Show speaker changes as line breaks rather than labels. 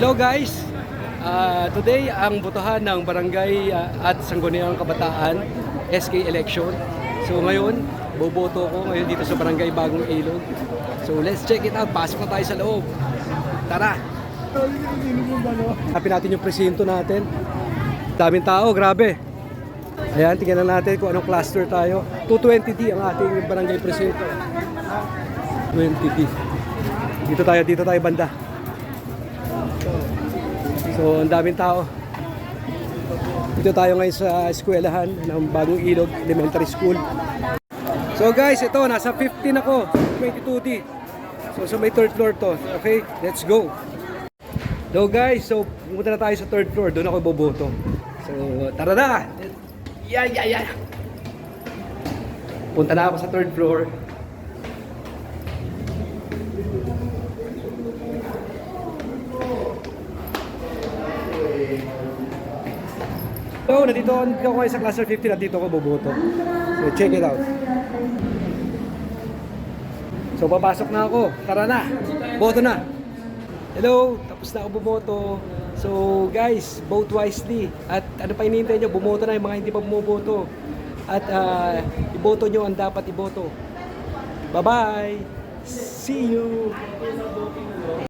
Hello guys! Today ang botohan ng Barangay at Sangguniang Kabataan SK election. So ngayon, boboto ko ngayon dito sa Barangay Bagong Ilog. So let's check it out. Pasok na tayo sa loob. Tara! Hanapin natin yung presinto natin. Daming tao, grabe. Ayan, tingnan natin kung anong cluster tayo. 220D ang ating barangay presinto. 20D. Dito tayo banda. So, ang daming tao. Dito tayo ngayon sa eskwelahan ng Bagong Ilog Elementary School. So guys, ito, nasa 15 ako, 22D. So may third floor to. Okay, let's go. So guys, pumunta na tayo sa third floor. Doon ako boboto. So, tara na! Yeah. Punta na ako sa third floor. So, nandito ako ngayon sa cluster 15 at dito ako boboto. So, check it out. So, papasok na ako. Tara na! Boto na! Hello! Tapos na ako boboto. So, guys, vote wisely. At ano pa hinihintay nyo? Bumoto na yung mga hindi pa bumuboto. At iboto nyo ang dapat iboto. Bye-bye! See you!